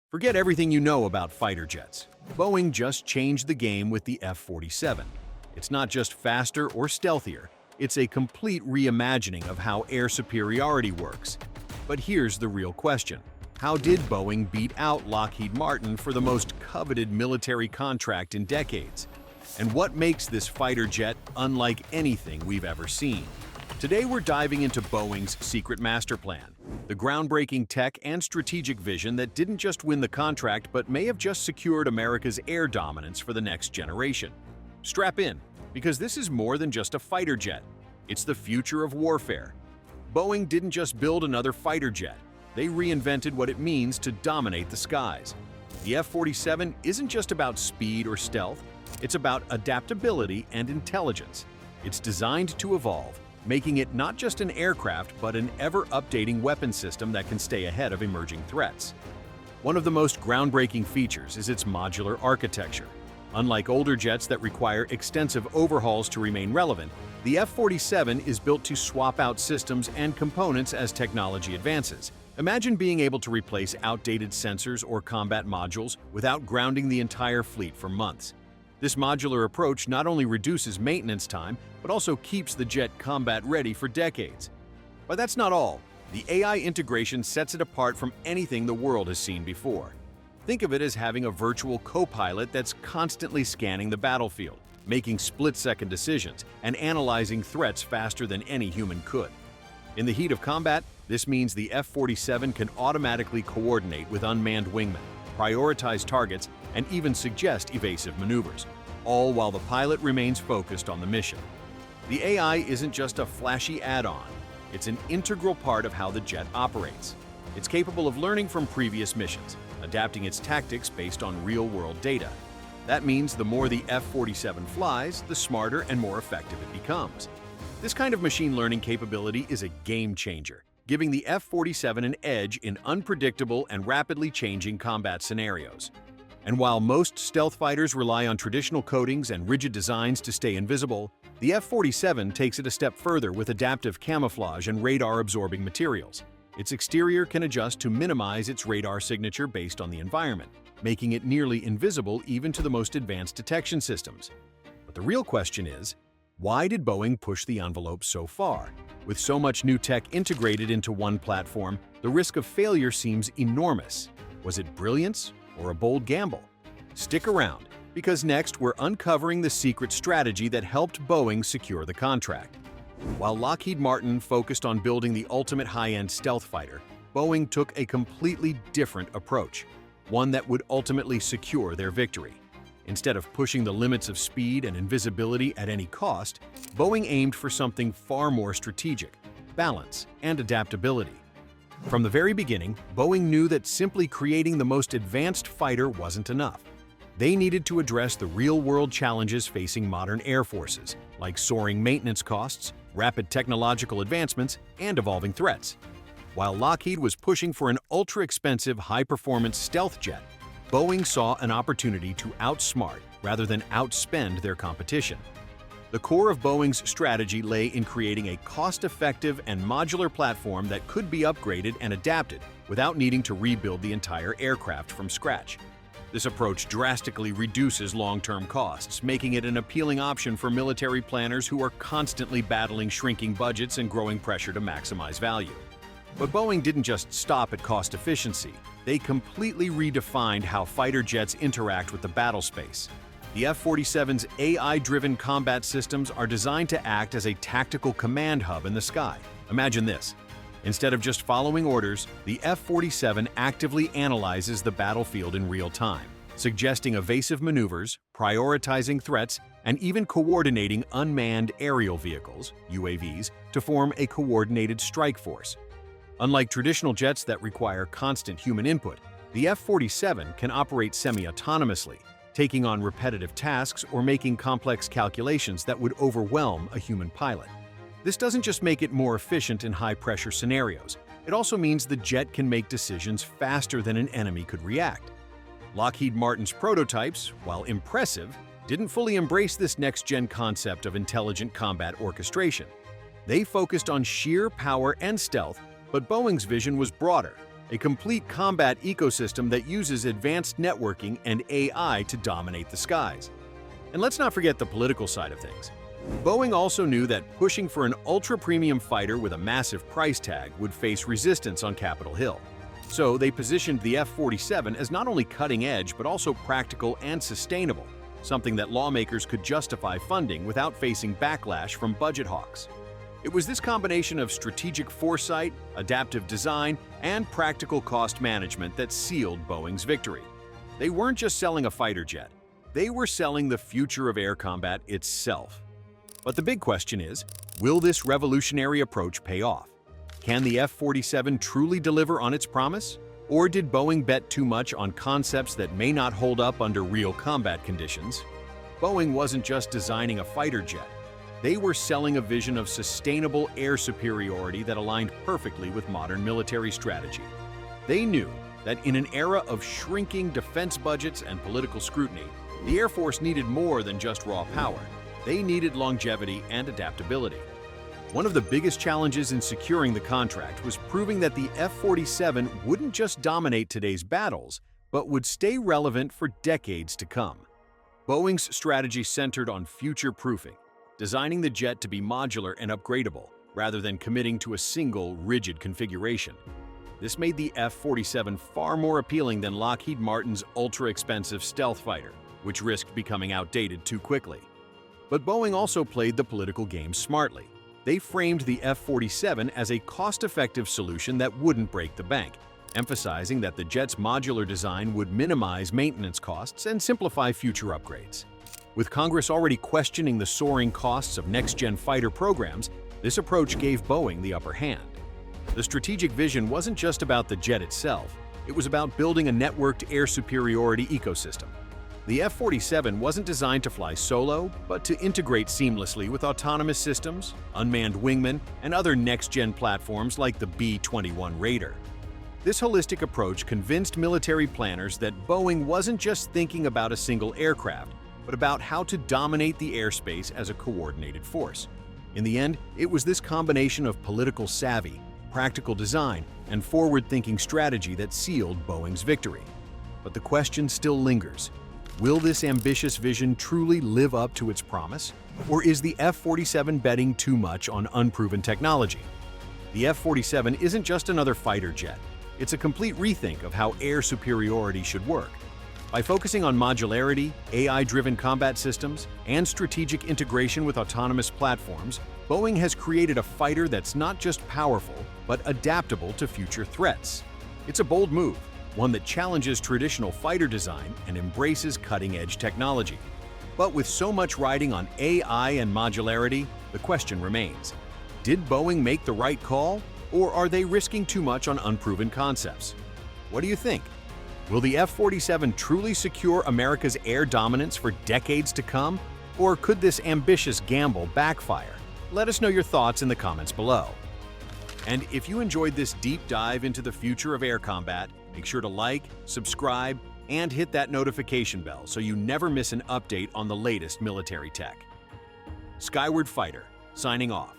Forget everything you know about fighter jets. Boeing just changed the game with the F-47. It's not just faster or stealthier, it's a complete reimagining of how air superiority works. But here's the real question. How did Boeing beat out Lockheed Martin for the most coveted military contract in decades? And what makes this fighter jet unlike anything we've ever seen? Today we're diving into Boeing's secret master plan, the groundbreaking tech and strategic vision that didn't just win the contract but may have just secured America's air dominance for the next generation. Strap in, because this is more than just a fighter jet. It's the future of warfare. Boeing didn't just build another fighter jet. They reinvented what it means to dominate the skies. The F-47 isn't just about speed or stealth, it's about adaptability and intelligence. It's designed to evolve, making it not just an aircraft but an ever-updating weapon system that can stay ahead of emerging threats. One of the most groundbreaking features is its modular architecture. Unlike older jets that require extensive overhauls to remain relevant, the F-47 is built to swap out systems and components as technology advances. Imagine being able to replace outdated sensors or combat modules without grounding the entire fleet for months. This modular approach not only reduces maintenance time, but also keeps the jet combat-ready for decades. But that's not all. The AI integration sets it apart from anything the world has seen before. Think of it as having a virtual co-pilot that's constantly scanning the battlefield, making split-second decisions, and analyzing threats faster than any human could. In the heat of combat, this means the F-47 can automatically coordinate with unmanned wingmen, prioritize targets, and even suggest evasive maneuvers, all while the pilot remains focused on the mission. The AI isn't just a flashy add-on, it's an integral part of how the jet operates. It's capable of learning from previous missions, adapting its tactics based on real-world data. That means the more the F-47 flies, the smarter and more effective it becomes. This kind of machine learning capability is a game-changer, giving the F-47 an edge in unpredictable and rapidly changing combat scenarios. And while most stealth fighters rely on traditional coatings and rigid designs to stay invisible, the F-47 takes it a step further with adaptive camouflage and radar-absorbing materials. Its exterior can adjust to minimize its radar signature based on the environment, making it nearly invisible even to the most advanced detection systems. But the real question is, why did Boeing push the envelope so far? With so much new tech integrated into one platform, the risk of failure seems enormous. Was it brilliance or a bold gamble? Stick around, because next we're uncovering the secret strategy that helped Boeing secure the contract. While Lockheed Martin focused on building the ultimate high-end stealth fighter, Boeing took a completely different approach, one that would ultimately secure their victory. Instead of pushing the limits of speed and invisibility at any cost, Boeing aimed for something far more strategic: balance and adaptability. From the very beginning, Boeing knew that simply creating the most advanced fighter wasn't enough. They needed to address the real-world challenges facing modern air forces, like soaring maintenance costs, rapid technological advancements, and evolving threats. While Lockheed was pushing for an ultra-expensive, high-performance stealth jet, Boeing saw an opportunity to outsmart rather than outspend their competition. The core of Boeing's strategy lay in creating a cost-effective and modular platform that could be upgraded and adapted without needing to rebuild the entire aircraft from scratch. This approach drastically reduces long-term costs, making it an appealing option for military planners who are constantly battling shrinking budgets and growing pressure to maximize value. But Boeing didn't just stop at cost efficiency. They completely redefined how fighter jets interact with the battle space. The F-47's AI-driven combat systems are designed to act as a tactical command hub in the sky. Imagine this. Instead of just following orders, the F-47 actively analyzes the battlefield in real time, suggesting evasive maneuvers, prioritizing threats, and even coordinating unmanned aerial vehicles, UAVs, to form a coordinated strike force. Unlike traditional jets that require constant human input, the F-47 can operate semi-autonomously, taking on repetitive tasks or making complex calculations that would overwhelm a human pilot. This doesn't just make it more efficient in high-pressure scenarios, it also means the jet can make decisions faster than an enemy could react. Lockheed Martin's prototypes, while impressive, didn't fully embrace this next-gen concept of intelligent combat orchestration. They focused on sheer power and stealth, but Boeing's vision was broader. a complete combat ecosystem that uses advanced networking and AI to dominate the skies. And let's not forget the political side of things. Boeing also knew that pushing for an ultra-premium fighter with a massive price tag would face resistance on Capitol Hill. So they positioned the F-47 as not only cutting-edge but also practical and sustainable, something that lawmakers could justify funding without facing backlash from budget hawks. It was this combination of strategic foresight, adaptive design, and practical cost management that sealed Boeing's victory. They weren't just selling a fighter jet, they were selling the future of air combat itself. But the big question is, will this revolutionary approach pay off? Can the F-47 truly deliver on its promise? Or did Boeing bet too much on concepts that may not hold up under real combat conditions? Boeing wasn't just designing a fighter jet. They were selling a vision of sustainable air superiority that aligned perfectly with modern military strategy. They knew that in an era of shrinking defense budgets and political scrutiny, the Air Force needed more than just raw power. They needed longevity and adaptability. One of the biggest challenges in securing the contract was proving that the F-47 wouldn't just dominate today's battles, but would stay relevant for decades to come. Boeing's strategy centered on future-proofing, designing the jet to be modular and upgradable, rather than committing to a single, rigid configuration. This made the F-47 far more appealing than Lockheed Martin's ultra-expensive stealth fighter, which risked becoming outdated too quickly. But Boeing also played the political game smartly. They framed the F-47 as a cost-effective solution that wouldn't break the bank, emphasizing that the jet's modular design would minimize maintenance costs and simplify future upgrades. With Congress already questioning the soaring costs of next-gen fighter programs, this approach gave Boeing the upper hand. The strategic vision wasn't just about the jet itself, it was about building a networked air superiority ecosystem. The F-47 wasn't designed to fly solo, but to integrate seamlessly with autonomous systems, unmanned wingmen, and other next-gen platforms like the B-21 Raider. This holistic approach convinced military planners that Boeing wasn't just thinking about a single aircraft, but about how to dominate the airspace as a coordinated force. In the end, it was this combination of political savvy, practical design, and forward-thinking strategy that sealed Boeing's victory. But the question still lingers. Will this ambitious vision truly live up to its promise? Or is the F-47 betting too much on unproven technology? The F-47 isn't just another fighter jet. It's a complete rethink of how air superiority should work. By focusing on modularity, AI-driven combat systems, and strategic integration with autonomous platforms, Boeing has created a fighter that's not just powerful, but adaptable to future threats. It's a bold move, one that challenges traditional fighter design and embraces cutting-edge technology. But with so much riding on AI and modularity, the question remains: did Boeing make the right call, or are they risking too much on unproven concepts? What do you think? Will the F-47 truly secure America's air dominance for decades to come, or could this ambitious gamble backfire? Let us know your thoughts in the comments below. And if you enjoyed this deep dive into the future of air combat, make sure to like, subscribe, and hit that notification bell so you never miss an update on the latest military tech. Skyward Fighter, signing off.